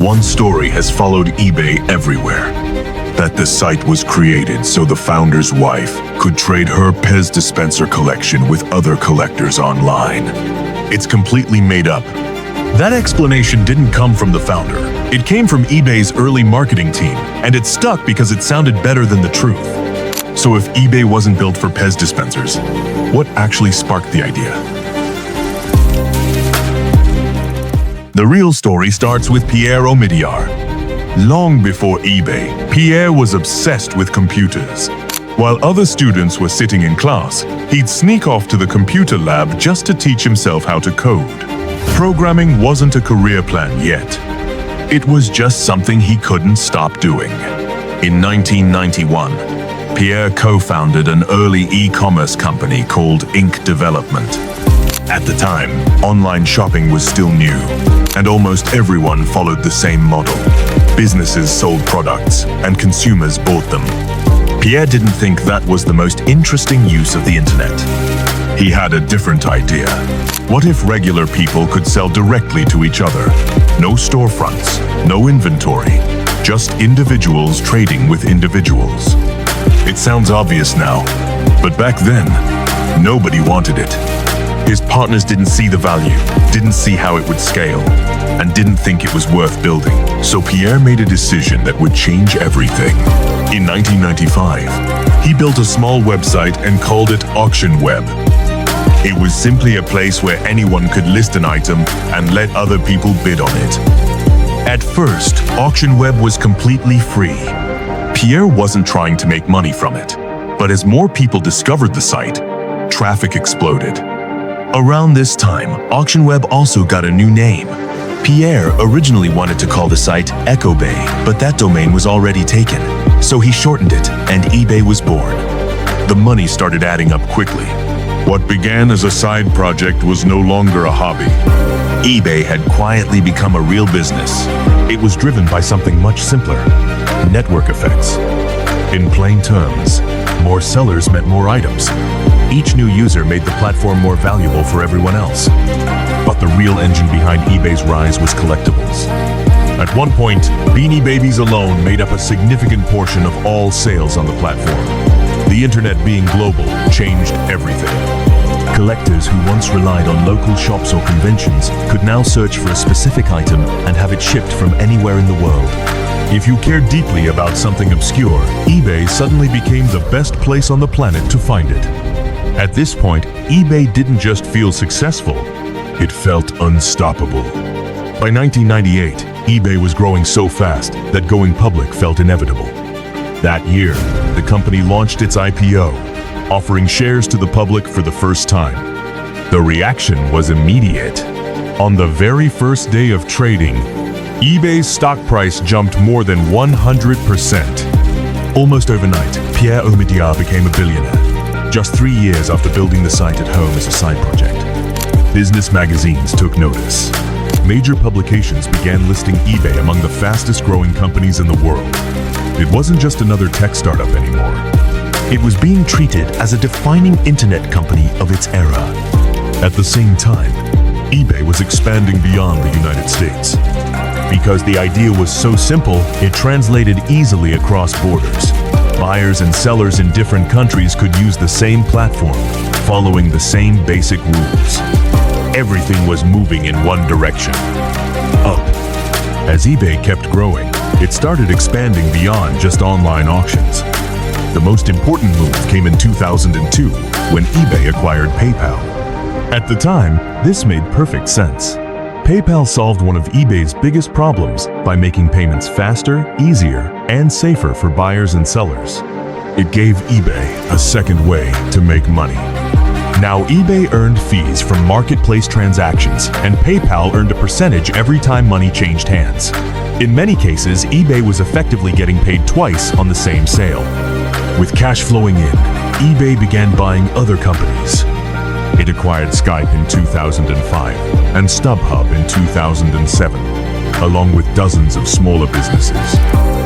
One story has followed eBay everywhere. That the site was created so the founder's wife could trade her Pez dispenser collection with other collectors online. It's completely made up. That explanation didn't come from the founder. It came from eBay's early marketing team, and it stuck because it sounded better than the truth. So if eBay wasn't built for Pez dispensers, what actually sparked the idea? The real story starts with Pierre Omidyar. Long before eBay, Pierre was obsessed with computers. While other students were sitting in class, he'd sneak off to the computer lab just to teach himself how to code. Programming wasn't a career plan yet. It was just something he couldn't stop doing. In 1991, Pierre co-founded an early e-commerce company called Ink Development. At the time, online shopping was still new, and almost everyone followed the same model. Businesses sold products, and consumers bought them. Pierre didn't think that was the most interesting use of the internet. He had a different idea. What if regular people could sell directly to each other? No storefronts, no inventory, just individuals trading with individuals. It sounds obvious now, but back then, nobody wanted it. His partners didn't see the value, didn't see how it would scale, and didn't think it was worth building. So Pierre made a decision that would change everything. In 1995, he built a small website and called it Auction Web. It was simply a place where anyone could list an item and let other people bid on it. At first, Auction Web was completely free. Pierre wasn't trying to make money from it. But as more people discovered the site, traffic exploded. Around this time, Auction Web also got a new name. Pierre originally wanted to call the site EcoBay, but that domain was already taken. So he shortened it, and eBay was born. The money started adding up quickly. What began as a side project was no longer a hobby. eBay had quietly become a real business. It was driven by something much simpler: network effects. In plain terms, more sellers meant more items. Each new user made the platform more valuable for everyone else. But the real engine behind eBay's rise was collectibles. At one point, Beanie Babies alone made up a significant portion of all sales on the platform. The internet being global changed everything. Collectors who once relied on local shops or conventions could now search for a specific item and have it shipped from anywhere in the world. If you cared deeply about something obscure, eBay suddenly became the best place on the planet to find it. At this point, eBay didn't just feel successful, it felt unstoppable. By 1998, eBay was growing so fast that going public felt inevitable. That year, the company launched its IPO, offering shares to the public for the first time. The reaction was immediate. On the very first day of trading, eBay's stock price jumped more than 100%. Almost overnight, Pierre Omidyar became a billionaire. Just 3 years after building the site at home as a side project. Business magazines took notice. Major publications began listing eBay among the fastest growing companies in the world. It wasn't just another tech startup anymore. It was being treated as a defining internet company of its era. At the same time, eBay was expanding beyond the United States. Because the idea was so simple, it translated easily across borders. Buyers and sellers in different countries could use the same platform, following the same basic rules. Everything was moving in one direction: up. As eBay kept growing, it started expanding beyond just online auctions. The most important move came in 2002, when eBay acquired PayPal. At the time, this made perfect sense. PayPal solved one of eBay's biggest problems by making payments faster, easier, and safer for buyers and sellers. It gave eBay a second way to make money. Now eBay earned fees from marketplace transactions, and PayPal earned a percentage every time money changed hands. In many cases, eBay was effectively getting paid twice on the same sale. With cash flowing in, eBay began buying other companies. It acquired Skype in 2005 and StubHub in 2007, along with dozens of smaller businesses.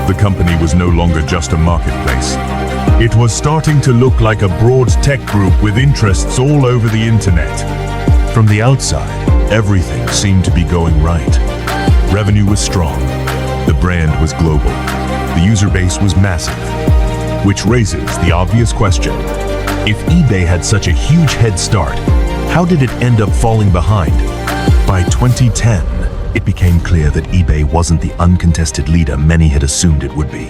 The company was no longer just a marketplace. It was starting to look like a broad tech group with interests all over the internet. From the outside, everything seemed to be going right. Revenue was strong, brand was global. The user base was massive, which raises the obvious question. If eBay had such a huge head start, how did it end up falling behind? By 2010, it became clear that eBay wasn't the uncontested leader many had assumed it would be.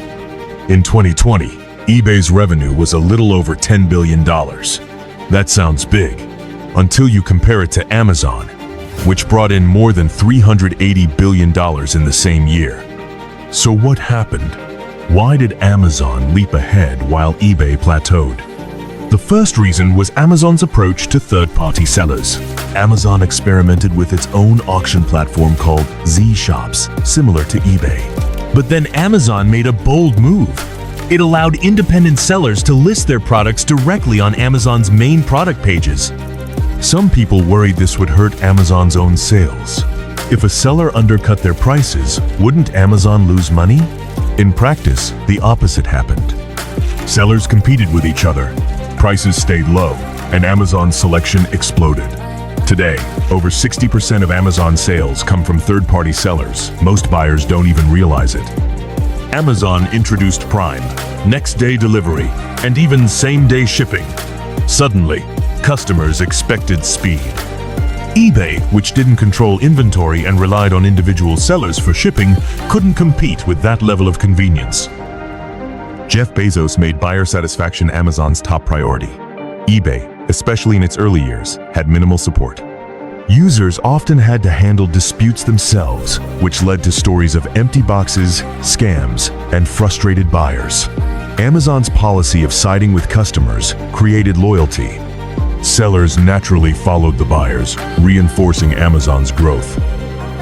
In 2020, eBay's revenue was a little over $10 billion. That sounds big, until you compare it to Amazon, which brought in more than $380 billion in the same year. So what happened? Why did Amazon leap ahead while eBay plateaued? The first reason was Amazon's approach to third-party sellers. Amazon experimented with its own auction platform called Z-Shops, similar to eBay. But then Amazon made a bold move. It allowed independent sellers to list their products directly on Amazon's main product pages. Some people worried this would hurt Amazon's own sales. If a seller undercut their prices, wouldn't Amazon lose money? In practice, the opposite happened. Sellers competed with each other. Prices stayed low, and Amazon's selection exploded. Today, over 60% of Amazon sales come from third-party sellers. Most buyers don't even realize it. Amazon introduced Prime, next-day delivery, and even same-day shipping. Suddenly, customers expected speed. eBay, which didn't control inventory and relied on individual sellers for shipping, couldn't compete with that level of convenience. Jeff Bezos made buyer satisfaction Amazon's top priority. eBay, especially in its early years, had minimal support. Users often had to handle disputes themselves, which led to stories of empty boxes, scams, and frustrated buyers. Amazon's policy of siding with customers created loyalty. Sellers naturally followed the buyers, reinforcing Amazon's growth.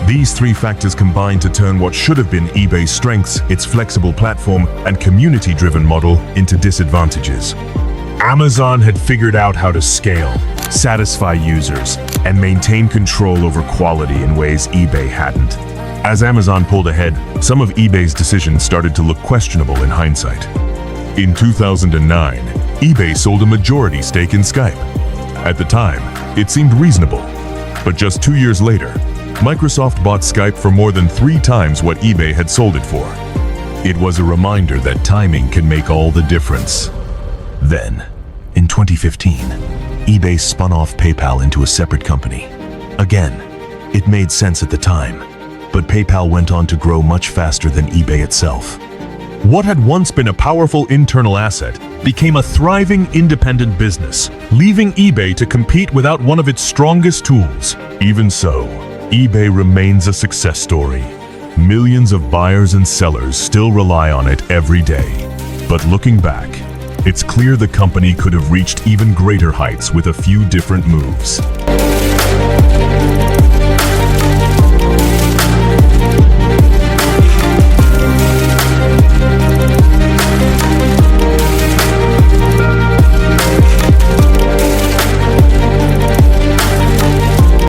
These three factors combined to turn what should have been eBay's strengths, its flexible platform and community-driven model, into disadvantages. Amazon had figured out how to scale, satisfy users, and maintain control over quality in ways eBay hadn't. As Amazon pulled ahead, some of eBay's decisions started to look questionable in hindsight. In 2009, eBay sold a majority stake in Skype. At the time, it seemed reasonable, but just 2 years later, Microsoft bought Skype for more than 3 times what eBay had sold it for. It was a reminder that timing can make all the difference. Then, in 2015, eBay spun off PayPal into a separate company. Again, it made sense at the time, but PayPal went on to grow much faster than eBay itself. What had once been a powerful internal asset became a thriving independent business, leaving eBay to compete without one of its strongest tools. Even so, eBay remains a success story. Millions of buyers and sellers still rely on it every day. But looking back, it's clear the company could have reached even greater heights with a few different moves.